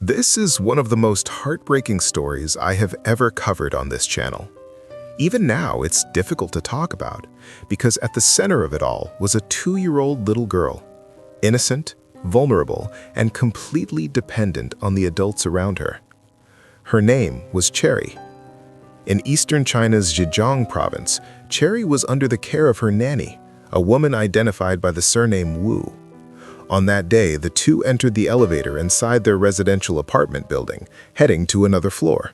This is one of the most heartbreaking stories I have ever covered on this channel. Even now, it's difficult to talk about because at the center of it all was a 2-year-old little girl, innocent, vulnerable, and completely dependent on the adults around her. Her name was Cherry. In eastern China's Zhejiang province, Cherry was under the care of her nanny, a woman identified by the surname Wu. On that day, the two entered the elevator inside their residential apartment building, heading to another floor.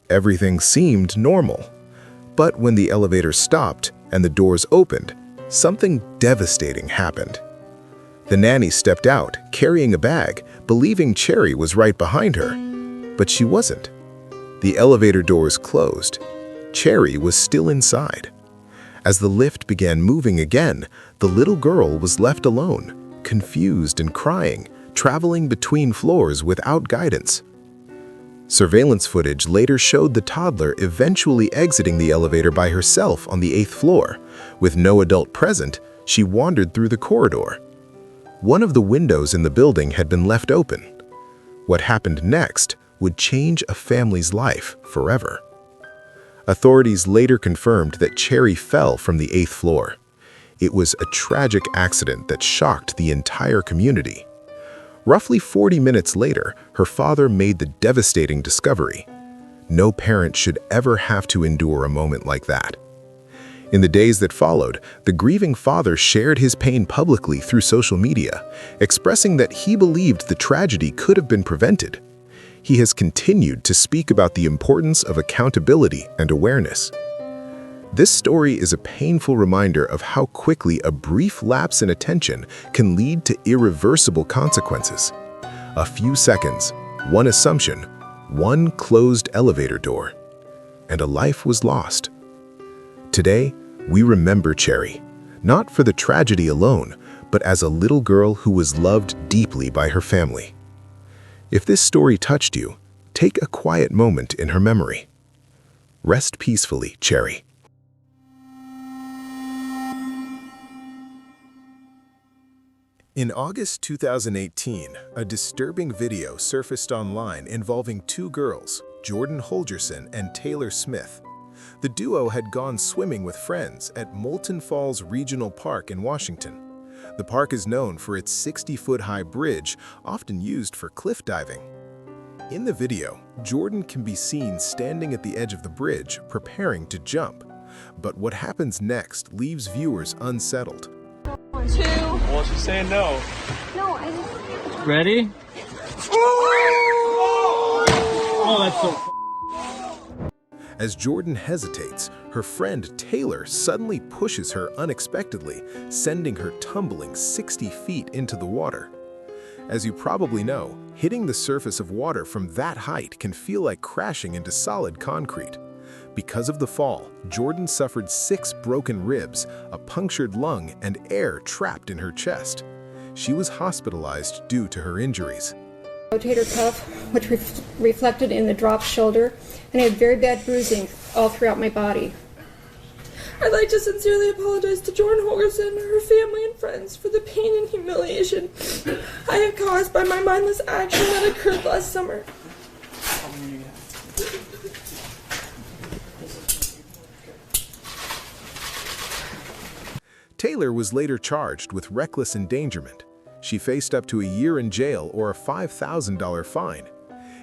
Everything seemed normal. But when the elevator stopped and the doors opened, something devastating happened. The nanny stepped out, carrying a bag, believing Cherry was right behind her. But she wasn't. The elevator doors closed. Cherry was still inside. As the lift began moving again, the little girl was left alone, confused and crying, traveling between floors without guidance. Surveillance footage later showed the toddler eventually exiting the elevator by herself on the 8th floor. With no adult present, she wandered through the corridor. One of the windows in the building had been left open. What happened next would change a family's life forever. Authorities later confirmed that Cherry fell from the 8th floor. It was a tragic accident that shocked the entire community. Roughly 40 minutes later, her father made the devastating discovery. No parent should ever have to endure a moment like that. In the days that followed, the grieving father shared his pain publicly through social media, expressing that he believed the tragedy could have been prevented. He has continued to speak about the importance of accountability and awareness. This story is a painful reminder of how quickly a brief lapse in attention can lead to irreversible consequences. A few seconds, one assumption, one closed elevator door, and a life was lost. Today, we remember Cherry, not for the tragedy alone, but as a little girl who was loved deeply by her family. If this story touched you, take a quiet moment in her memory. Rest peacefully, Cherry. In August 2018, a disturbing video surfaced online involving two girls, Jordan Holgerson and Taylor Smith. The duo had gone swimming with friends at Moulton Falls Regional Park in Washington. The park is known for its 60-foot-high bridge, often used for cliff diving. In the video, Jordan can be seen standing at the edge of the bridge, preparing to jump. But what happens next leaves viewers unsettled. 1, 2. Well, she's saying no. No, I just... Ready? Oh, that's so... As Jordan hesitates, her friend Taylor suddenly pushes her unexpectedly, sending her tumbling 60 feet into the water. As you probably know, hitting the surface of water from that height can feel like crashing into solid concrete. Because of the fall, Jordan suffered 6 broken ribs, a punctured lung, and air trapped in her chest. She was hospitalized due to her injuries. Rotator cuff, which reflected in the dropped shoulder, and I had very bad bruising all throughout my body. I'd like to sincerely apologize to Jordan Holgerson, her family, and friends for the pain and humiliation I have caused by my mindless action that occurred last summer. Taylor was later charged with reckless endangerment. She faced up to a year in jail or a $5,000 fine.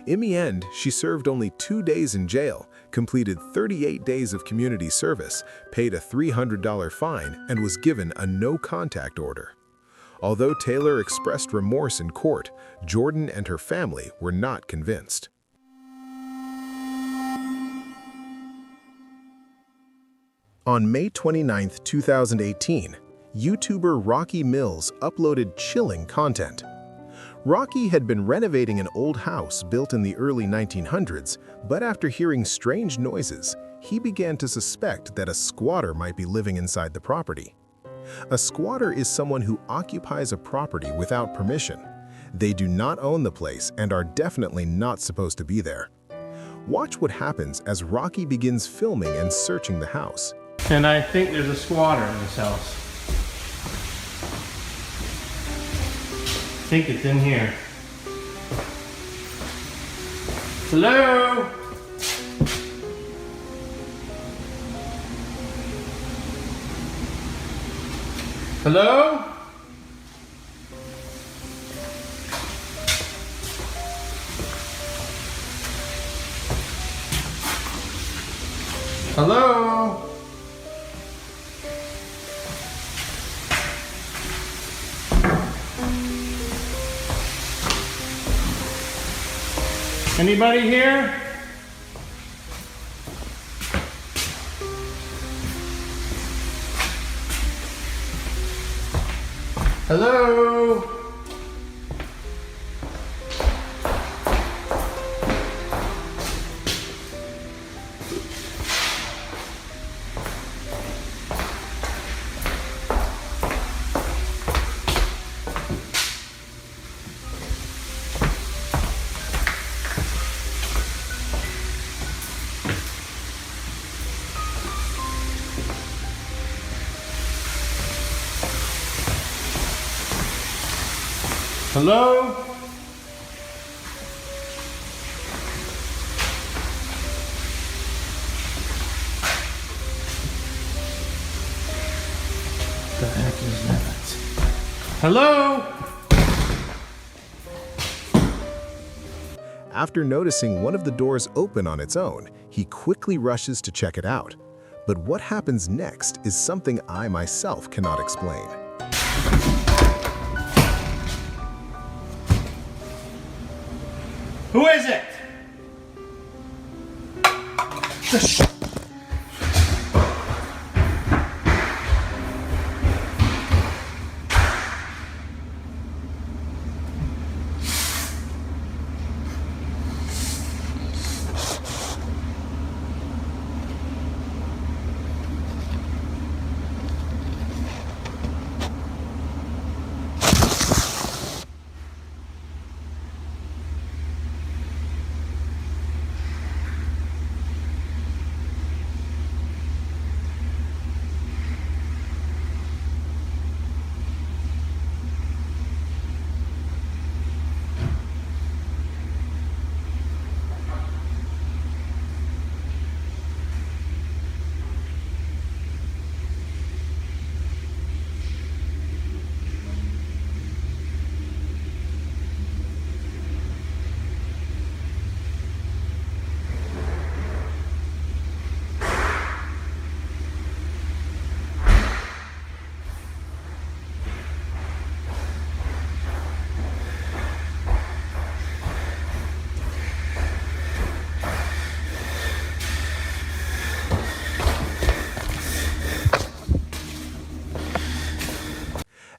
In the end, she served only 2 days in jail, completed 38 days of community service, paid a $300 fine, and was given a no-contact order. Although Taylor expressed remorse in court, Jordan and her family were not convinced. On May 29, 2018, YouTuber Rocky Mills uploaded chilling content. Rocky had been renovating an old house built in the early 1900s, but after hearing strange noises, he began to suspect that a squatter might be living inside the property. A squatter is someone who occupies a property without permission. They do not own the place and are definitely not supposed to be there. Watch what happens as Rocky begins filming and searching the house. And I think there's a squatter in this house. I think it's in here. Hello? Hello? Hello? Anybody here? Hello? Hello? The heck is that? Hello? After noticing one of the doors open on its own, he quickly rushes to check it out. But what happens next is something I myself cannot explain. Who is it?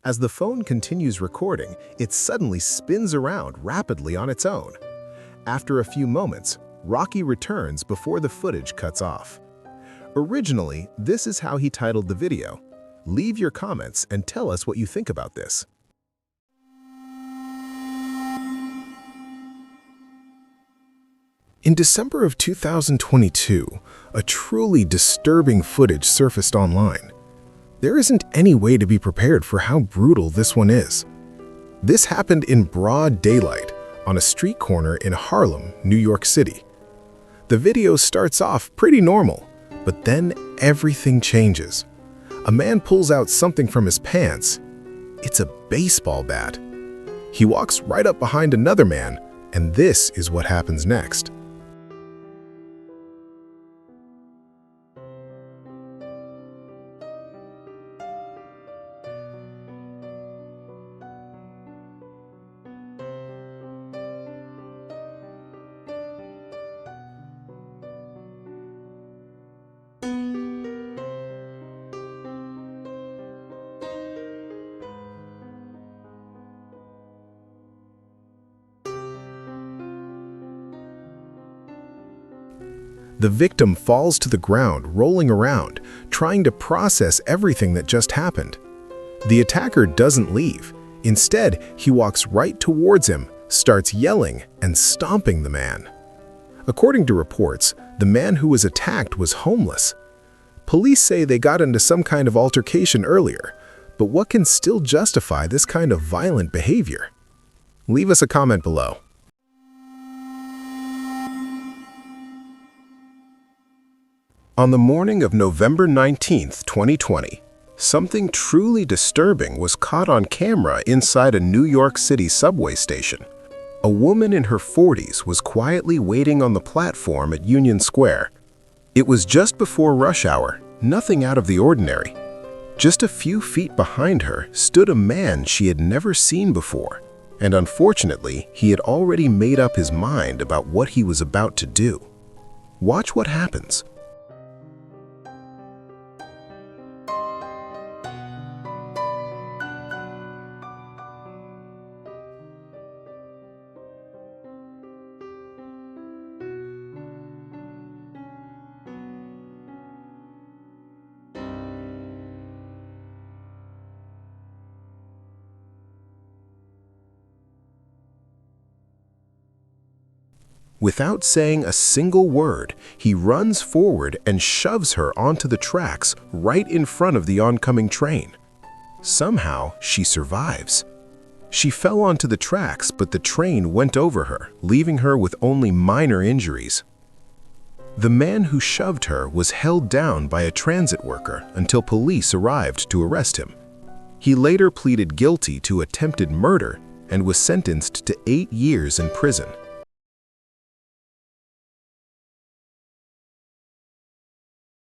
As the phone continues recording, it suddenly spins around rapidly on its own. After a few moments, Rocky returns before the footage cuts off. Originally, this is how he titled the video. Leave your comments and tell us what you think about this. In December of 2022, a truly disturbing footage surfaced online. There isn't any way to be prepared for how brutal this one is. This happened in broad daylight on a street corner in Harlem, New York City. The video starts off pretty normal, but then everything changes. A man pulls out something from his pants. It's a baseball bat. He walks right up behind another man, and this is what happens next. The victim falls to the ground, rolling around, trying to process everything that just happened. The attacker doesn't leave. Instead, he walks right towards him, starts yelling and stomping the man. According to reports, the man who was attacked was homeless. Police say they got into some kind of altercation earlier, but what can still justify this kind of violent behavior? Leave us a comment below. On the morning of November 19, 2020, something truly disturbing was caught on camera inside a New York City subway station. A woman in her 40s was quietly waiting on the platform at Union Square. It was just before rush hour, nothing out of the ordinary. Just a few feet behind her stood a man she had never seen before, and unfortunately, he had already made up his mind about what he was about to do. Watch what happens. Without saying a single word, he runs forward and shoves her onto the tracks right in front of the oncoming train. Somehow, she survives. She fell onto the tracks, but the train went over her, leaving her with only minor injuries. The man who shoved her was held down by a transit worker until police arrived to arrest him. He later pleaded guilty to attempted murder and was sentenced to 8 years in prison.